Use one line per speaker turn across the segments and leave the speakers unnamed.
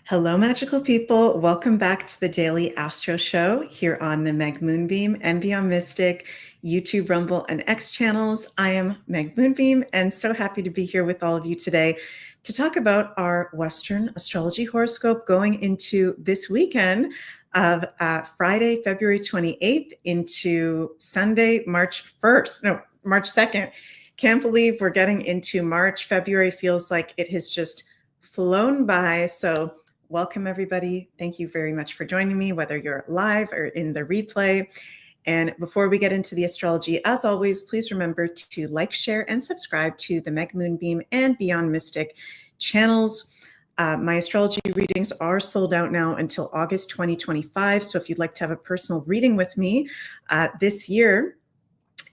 Hello, magical people. Welcome back to the Daily Astro Show here on the MEG Moonbeam and Beyond Mystic YouTube, Rumble, and X channels. I am MEG Moonbeam and so happy to be here with all of you today to talk about our Western astrology horoscope going into this weekend of Friday, February 28th into Sunday, March 2nd. Can't believe we're getting into March. February feels like it has just flown by. So welcome, everybody. Thank you very much for joining me, whether you're live or in the replay. And before we get into the astrology, as always, please remember to like, share, and subscribe to the MEG Moonbeam and Beyond Mystic channels. My astrology readings are sold out now until August 2025. So if you'd like to have a personal reading with me this year,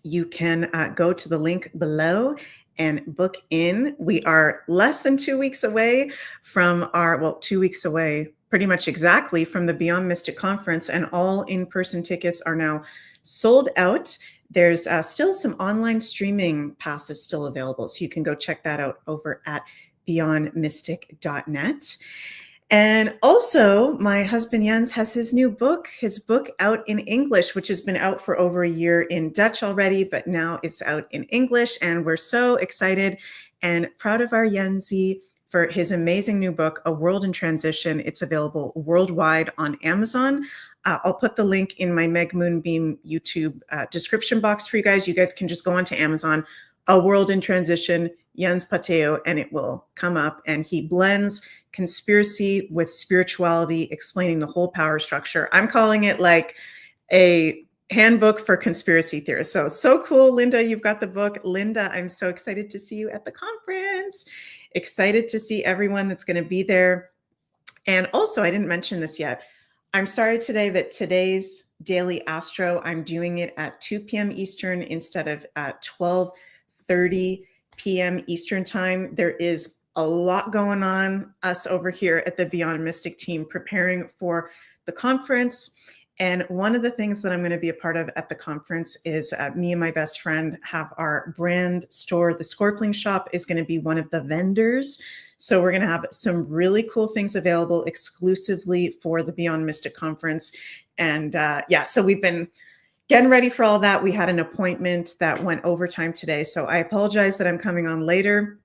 you can go to the link below and book in. We are less than 2 weeks away from our, 2 weeks away, pretty much exactly from the Beyond Mystic Conference, and all in-person tickets are now sold out. There's still some online streaming passes still available, so you can go check that out over at beyondmystic.net. And also, my husband Jens has his book out in English, which has been out for over a year in Dutch already, but now it's out in English. And we're so excited and proud of our Jensie for his amazing new book, A World in Transition. It's available worldwide on Amazon. I'll put the link in my MEG Moonbeam YouTube description box for you guys. You guys can just go onto Amazon, A World in Transition, Jens Pateo, and it will come up. And he blends conspiracy with spirituality, explaining the whole power structure. I'm calling it like a handbook for conspiracy theorists. So cool, Linda, you've got the book. Linda, I'm so excited to see you at the conference. Excited to see everyone that's going to be there. And also, I didn't mention this yet. I'm sorry today that today's Daily Astro, I'm doing it at 2 p.m. Eastern instead of at 12:30 p.m. Eastern time. There is a lot going on, us over here at the Beyond Mystic team preparing for the conference. And one of the things that I'm going to be a part of at the conference is me and my best friend have our brand store. The Scorpling Shop is going to be one of the vendors. So we're going to have some really cool things available exclusively for the Beyond Mystic conference. And so we've been getting ready for all that. We had an appointment that went overtime today. So I apologize that I'm coming on later.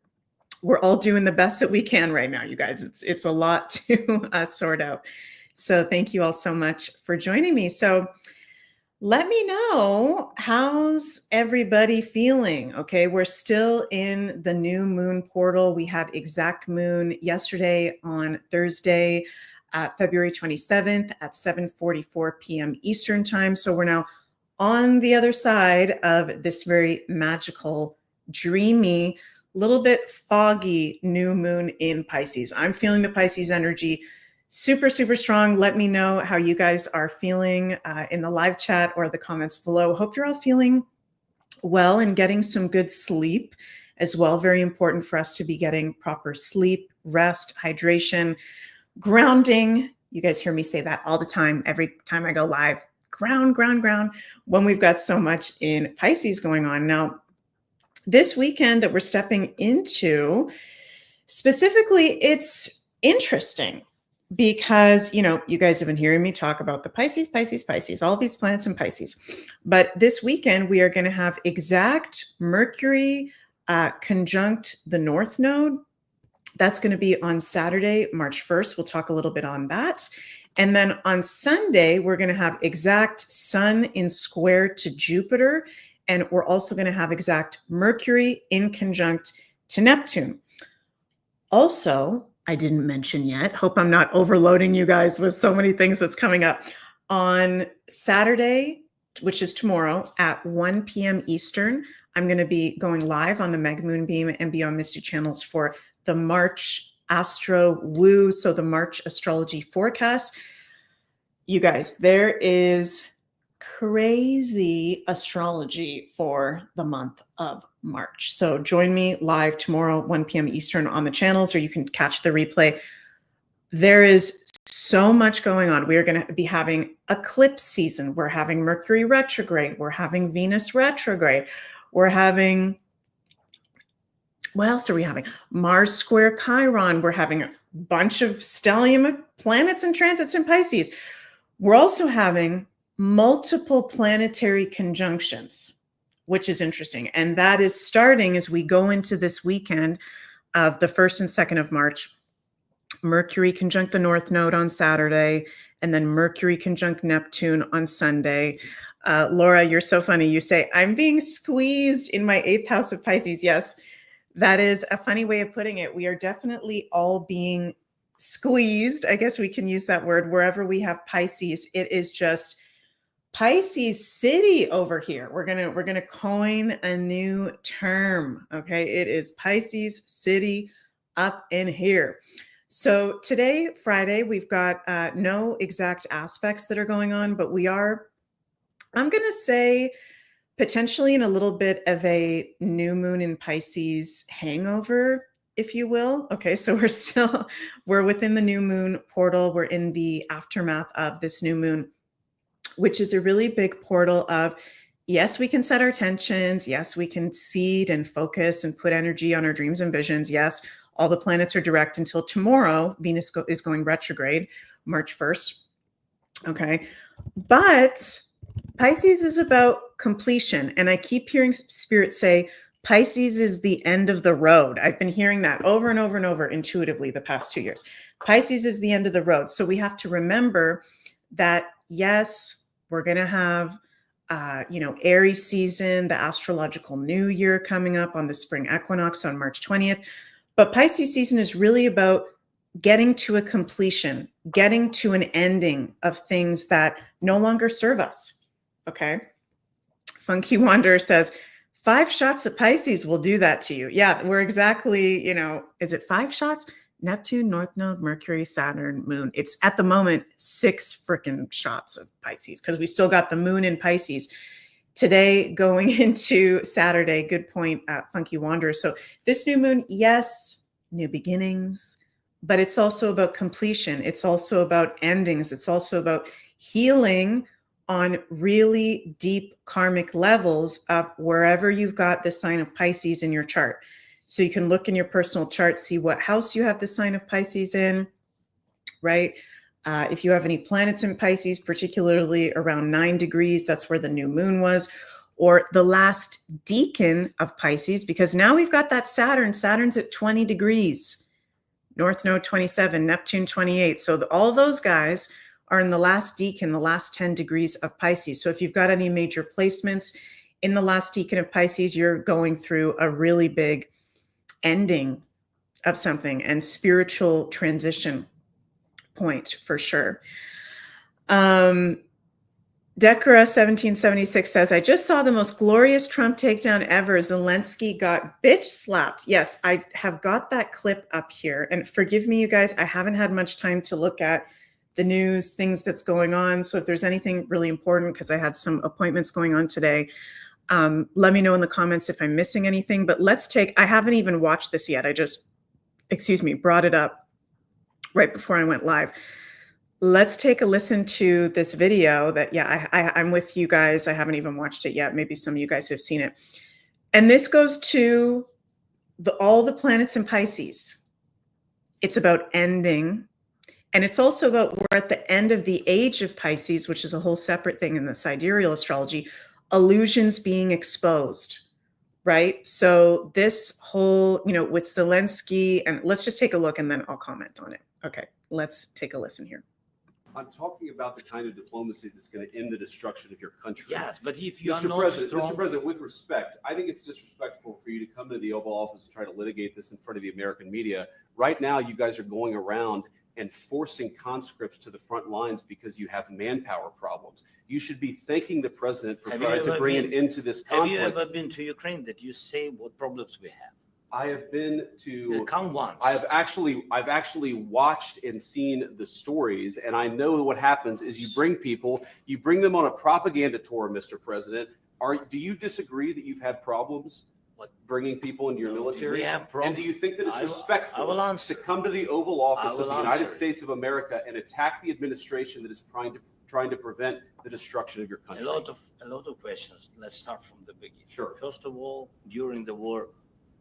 We're all doing the best that we can right now, you guys. It's a lot to sort out. So thank you all so much for joining me. So let me know, how's everybody feeling? Okay, we're still in the new moon portal. We had exact moon yesterday on Thursday, February 27th at 7:44 p.m. Eastern time. So we're now on the other side of this very magical, dreamy, little bit foggy new moon in Pisces. I'm feeling the Pisces energy super, super strong. Let me know how you guys are feeling in the live chat or the comments below. Hope you're all feeling well and getting some good sleep as well. Very important for us to be getting proper sleep, rest, hydration, grounding. You guys hear me say that all the time, every time I go live. Ground, ground, ground, when we've got so much in Pisces going on. Now, this weekend that we're stepping into, specifically, it's interesting because, you guys have been hearing me talk about the Pisces, all these planets in Pisces. But this weekend, we are going to have exact Mercury conjunct the North Node. That's going to be on Saturday, March 1st. We'll talk a little bit on that. And then on Sunday, we're going to have exact Sun in square to Jupiter. And we're also going to have exact Mercury in conjunct to Neptune. Also, I didn't mention yet, hope I'm not overloading you guys with so many things that's coming up. On Saturday, which is tomorrow at 1 p.m. Eastern, I'm going to be going live on the MEG Moonbeam and Beyond Mystic channels for the March Astro Woo, so the March astrology forecast. You guys, there is crazy astrology for the month of March. So join me live tomorrow, 1 p.m. Eastern on the channels, or you can catch the replay. There is so much going on. We are going to be having eclipse season. We're having Mercury retrograde. We're having Venus retrograde. We're having What else are we having? Mars square Chiron. We're having a bunch of stellium planets and transits in Pisces. We're also having multiple planetary conjunctions, which is interesting. And that is starting as we go into this weekend of the 1st and 2nd of March. Mercury conjunct the North Node on Saturday, and then Mercury conjunct Neptune on Sunday. Laura, you're so funny. You say, I'm being squeezed in my 8th house of Pisces. Yes, that is a funny way of putting it. We are definitely all being squeezed. I guess we can use that word wherever we have Pisces. It is just Pisces City over here. We're gonna coin a new term. Okay, it is Pisces City up in here. So today, Friday, we've got no exact aspects that are going on, but we are, I'm gonna say, potentially in a little bit of a new moon in Pisces hangover, if you will. Okay, so we're within the new moon portal. We're in the aftermath of this new moon, which is a really big portal of, yes, we can set our tensions. Yes, we can seed and focus and put energy on our dreams and visions. Yes, all the planets are direct until tomorrow. Venus is going retrograde, March 1st. Okay, but Pisces is about completion. And I keep hearing Spirit say, Pisces is the end of the road. I've been hearing that over and over and over intuitively the past 2 years. Pisces is the end of the road. So we have to remember that, yes, we're going to have, Aries season, the astrological new year coming up on the spring equinox on March 20th. But Pisces season is really about getting to a completion, getting to an ending of things that no longer serve us. Okay. Funky Wanderer says, 5 shots of Pisces will do that to you. Yeah, we're exactly, is it 5 shots? Neptune, North Node, Mercury, Saturn, Moon. It's at the moment 6 freaking shots of Pisces because we still got the moon in Pisces. Today going into Saturday, good point, Funky Wanderer. So this new moon, yes, new beginnings, but it's also about completion. It's also about endings. It's also about healing on really deep karmic levels of wherever you've got the sign of Pisces in your chart. So you can look in your personal chart, see what house you have the sign of Pisces in, right? If you have any planets in Pisces, particularly around 9 degrees, that's where the new moon was, or the last decan of Pisces, because now we've got that Saturn. Saturn's at 20 degrees, North Node 27, Neptune 28. So all those guys are in the last decan, the last 10 degrees of Pisces. So if you've got any major placements in the last decan of Pisces, you're going through a really big ending of something and spiritual transition point for sure. Decra 1776 says, I just saw the most glorious Trump takedown ever. Zelensky got bitch slapped. Yes, I have got that clip up here. And forgive me, you guys, I haven't had much time to look at the news, things that's going on. So if there's anything really important, because I had some appointments going on today, let me know in the comments if I'm missing anything. But I haven't even watched this yet. I just, brought it up right before I went live. Let's take a listen to this video that, I'm with you guys. I haven't even watched it yet. Maybe some of you guys have seen it. And this goes to all the planets in Pisces. It's about ending. And it's also about we're at the end of the age of Pisces, which is a whole separate thing in the sidereal astrology, illusions being exposed, right? So this whole, with Zelensky, and let's just take a look and then I'll comment on it. Okay, let's take a listen here.
I'm talking about the kind of diplomacy that's going to end the destruction of your country.
Yes, but if you are
Mr.
not
President,
strong...
Mr. President, with respect, I think it's disrespectful for you to come to the Oval Office and try to litigate this in front of the American media. Right now, you guys are going around and forcing conscripts to the front lines because you have manpower problems. You should be thanking the president for trying to bring an end to this conflict.
Have you ever been to Ukraine that you say what problems we have?
I have been to
count once.
I've actually watched and seen the stories, and I know what happens is you bring them on a propaganda tour, Mr. President. Do you disagree that you've had problems bringing people into your military?
We have problems.
And do you think that it's respectful to come to the Oval Office of the United States of America and attack the administration that is trying to prevent the destruction of your country?
A lot of questions. Let's start from the beginning.
Sure.
First of all, during the war,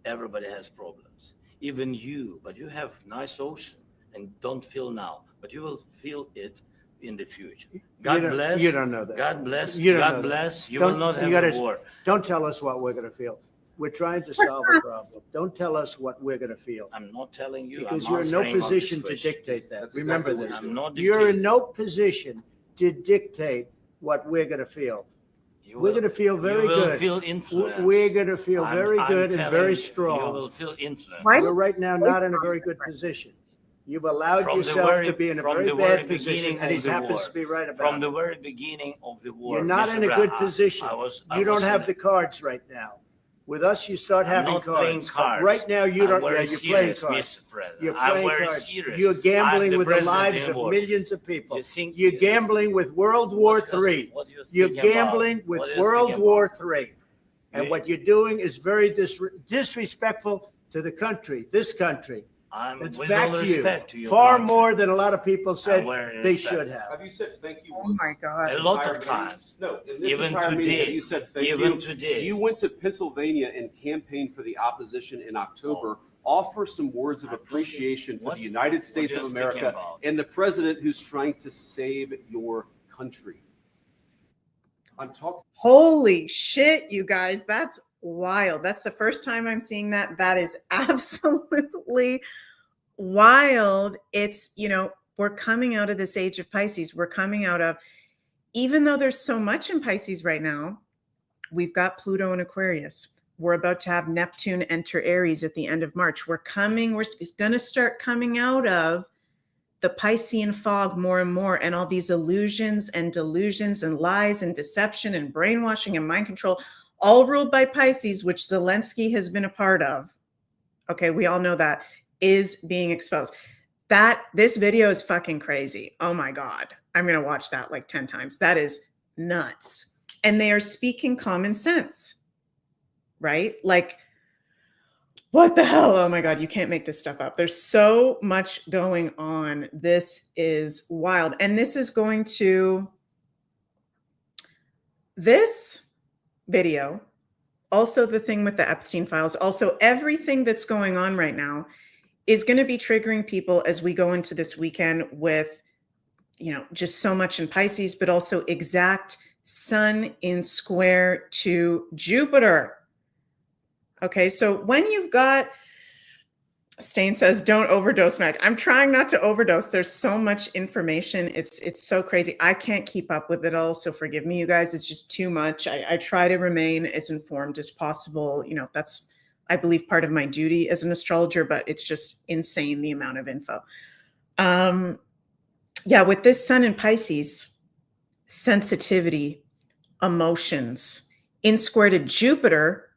Everybody has problems, even you. But you have nice ocean and don't feel now, but you will feel it in the future. God bless.
You don't know that.
God bless.
You don't know
God
that.
bless. You
Don't-
will not
you
have
gotta-
a war.
Don't tell us what we're going to feel. We're trying to solve a problem. Don't tell us what we're going to feel.
I'm not telling you.
Because
I'm
you're in no
answering on this
position to
question.
dictate that.
That's
Remember
exactly what
this.
I'm not
You're in
dictating.
no position to dictate what we're going to feel.
You
We're
will-
going to feel very
You will
good.
feel influence.
We're going to feel very good and
telling
very
you,
strong.
You will feel influence.
Why
We're
does
right now not in a very good position. You've allowed
From the
yourself
very-
to be in a
from
very
the very
bad position,
beginning
and he
of the
happens
war.
to be right about
From
it.
the very beginning of the war,
You're not
Mr.
in a good
Brown,
position.
I
You don't
was
have
in-
the cards right now. With us, you start
I'm
having
not
cards.
playing
But
cards.
right now, you
I'm
don't. Yeah,
very
you're playing
serious,
cards.
Mr. President.
You're
I'm
playing
very
cards.
serious.
You're
I'm
gambling
the
with the
president
lives
in
of
war.
millions of people.
You think
You're
you-
gambling with World War
What do you-
III.
what do you
You're
think about?
gambling with
What do you
World
think
War
about?
III. And
You-
what you're doing is very disrespectful to the country, this country.
I'm
It's
with
back
all
to you.
respect to your
Far
country.
more than a lot of people said
wearing
they
respect.
should have.
Have you said thank you
Oh
once?
my God.
A lot
Entire
of
meeting?
times.
No, in this
Even
entire meeting,
today.
have you said thank
Even
you?
today.
You went to Pennsylvania and campaigned for the opposition in October. Offer some words of appreciation for
What-
the United
what
States
you're
of
speaking
America
about?
and the president who's trying to save your country. I'm talking.
Holy shit, you guys. That's wild. That's the first time I'm seeing that. That is absolutely wild. It's, we're coming out of this age of Pisces. We're coming out of, even though there's so much in Pisces right now, we've got Pluto in Aquarius. We're about to have Neptune enter Aries at the end of March. We're going to start coming out of the Piscean fog more and more, and all these illusions and delusions and lies and deception and brainwashing and mind control, all ruled by Pisces, which Zelensky has been a part of. Okay, we all know that is being exposed. This video is fucking crazy. Oh my God. I'm going to watch that like 10 times. That is nuts. And they are speaking common sense, right? Like, what the hell? Oh my God, you can't make this stuff up. There's so much going on. This is wild. And this video, also the thing with the Epstein files, also everything that's going on right now is going to be triggering people as we go into this weekend with, just so much in Pisces, but also exact Sun in square to Jupiter. Okay, so when you've got, Stain says, don't overdose, Meg. I'm trying not to overdose. There's so much information. It's so crazy. I can't keep up with it all. So forgive me, you guys. It's just too much. I try to remain as informed as possible. That's, I believe, part of my duty as an astrologer, but it's just insane, the amount of info. Yeah, with this Sun in Pisces, sensitivity, emotions, in square to Jupiter,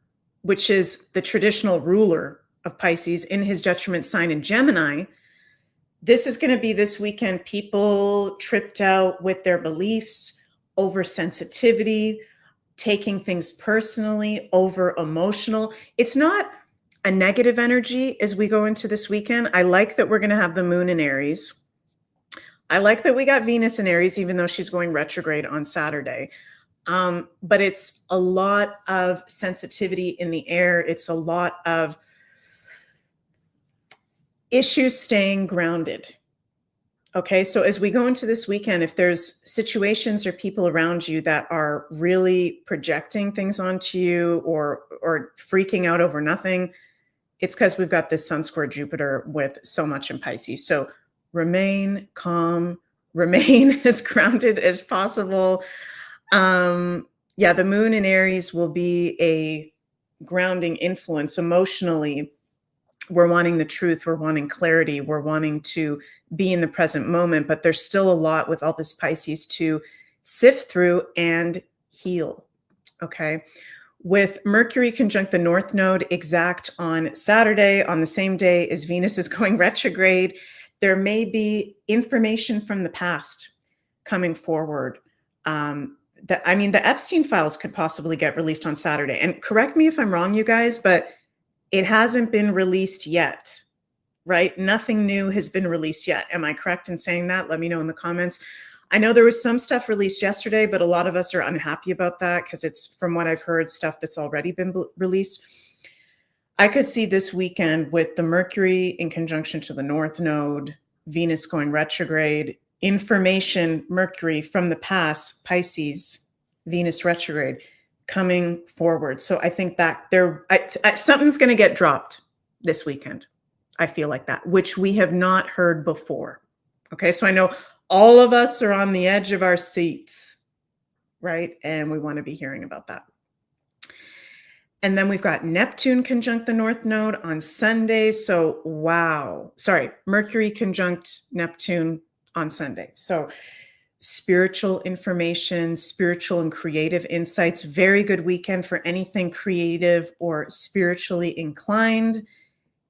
which is the traditional ruler of Pisces in his detriment sign in Gemini. This is going to be this weekend, people tripped out with their beliefs, oversensitivity, taking things personally, over emotional. It's not a negative energy as we go into this weekend. I like that we're going to have the moon in Aries. I like that we got Venus in Aries, even though she's going retrograde on Saturday. But it's a lot of sensitivity in the air. It's a lot of issues staying grounded. Okay, so as we go into this weekend, if there's situations or people around you that are really projecting things onto you or freaking out over nothing, it's because we've got this Sun square Jupiter with so much in Pisces. So remain calm, remain as grounded as possible. Yeah, the moon in Aries will be a grounding influence emotionally. We're wanting the truth. We're wanting clarity. We're wanting to be in the present moment, but there's still a lot with all this Pisces to sift through and heal. Okay. With Mercury conjunct the North Node exact on Saturday, on the same day as Venus is going retrograde, there may be information from the past coming forward. The Epstein files could possibly get released on Saturday. And correct me if I'm wrong, you guys, but it hasn't been released yet, right? Nothing new has been released yet. Am I correct in saying that? Let me know in the comments. I know there was some stuff released yesterday, but a lot of us are unhappy about that because it's, from what I've heard, stuff that's already been released. I could see this weekend with the Mercury in conjunction to the North Node, Venus going retrograde, information, Mercury from the past, Pisces, Venus retrograde, coming forward. So I think that something's going to get dropped this weekend. I feel like that, which we have not heard before. Okay, so I know all of us are on the edge of our seats, right? And we want to be hearing about that. And then we've got Neptune conjunct the North Node on Sunday. So, wow. Sorry, Mercury conjunct Neptune on Sunday. So, spiritual information, spiritual and creative insights. Very good weekend for anything creative or spiritually inclined.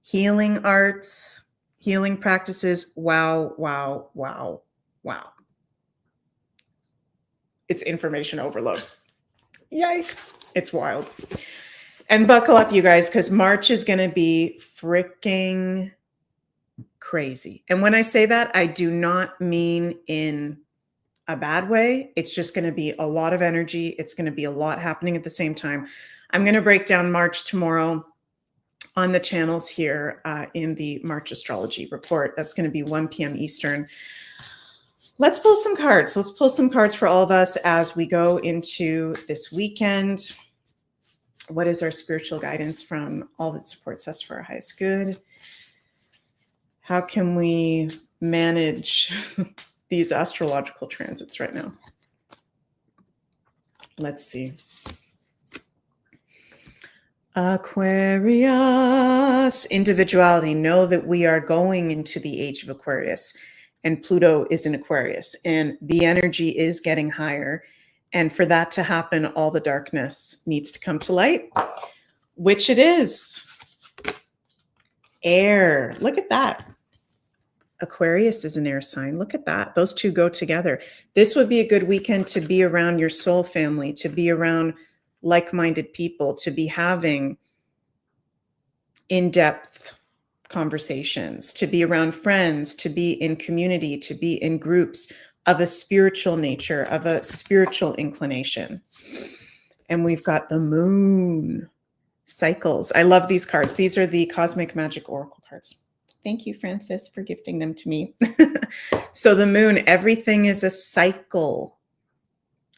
Healing arts, healing practices. Wow, wow, wow, wow. It's information overload. Yikes. It's wild. And buckle up, you guys, because March is going to be freaking crazy. And when I say that, I do not mean in a bad way. It's just going to be a lot of energy. It's going to be a lot happening at the same time. I'm going to break down March tomorrow on the channels here in the March astrology report. That's going to be 1 p.m. Eastern. Let's pull some cards. Let's pull some cards for all of us as we go into this weekend. What is our spiritual guidance from all that supports us for our highest good? How can we manage these astrological transits right now? Let's see. Aquarius, individuality. Know that we are going into the age of Aquarius, and Pluto is in Aquarius, and the energy is getting higher. And for that to happen, all the darkness needs to come to light, which it is. Air. Look at that. Aquarius is an air sign. Look at that. Those two go together. This would be a good weekend to be around your soul family, to be around like-minded people, to be having in-depth conversations, to be around friends, to be in community, to be in groups of a spiritual nature, of a spiritual inclination. And we've got the moon cycles. I love these cards. These are the Cosmic Magic Oracle cards. Thank you, Francis, for gifting them to me. So the moon, everything is a cycle.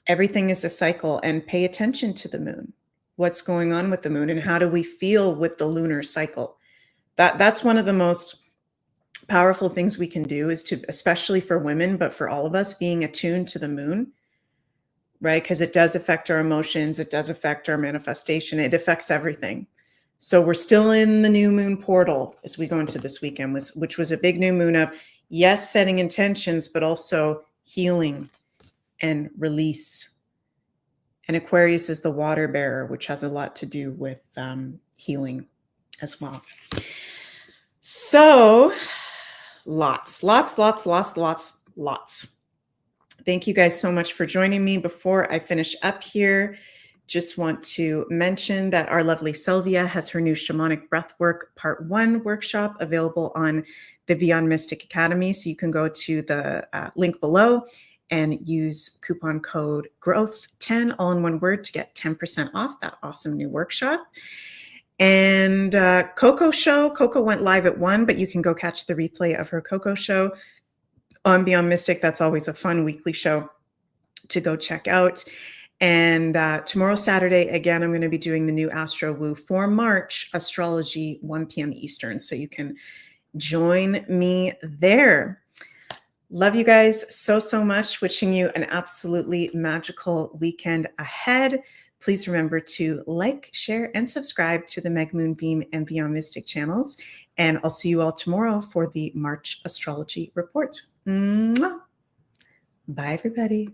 Everything is a cycle, and pay attention to the moon. What's going on with the moon and how do we feel with the lunar cycle? That's one of the most powerful things we can do is to, especially for women, but for all of us, being attuned to the moon, right? Because it does affect our emotions. It does affect our manifestation. It affects everything. So we're still in the new moon portal as we go into this weekend, which was a big new moon of, yes, setting intentions, but also healing and release. And Aquarius is the water bearer, which has a lot to do with healing as well. So lots. Thank you guys so much for joining me. Before I finish up here, just want to mention that our lovely Sylvia has her new Shamanic Breathwork Part 1 workshop available on the Beyond Mystic Academy. So you can go to the link below and use coupon code GROWTH10, all in one word, to get 10% off that awesome new workshop. And Coco went live at 1, but you can go catch the replay of her Coco show on Beyond Mystic. That's always a fun weekly show to go check out. And tomorrow, Saturday, again, I'm going to be doing the new Astro Woo for March astrology, 1 p.m. Eastern. So you can join me there. Love you guys so much. Wishing you an absolutely magical weekend ahead. Please remember to like, share, and subscribe to the Meg Moonbeam and Beyond Mystic channels. And I'll see you all tomorrow for the March astrology report. Mwah. Bye, everybody.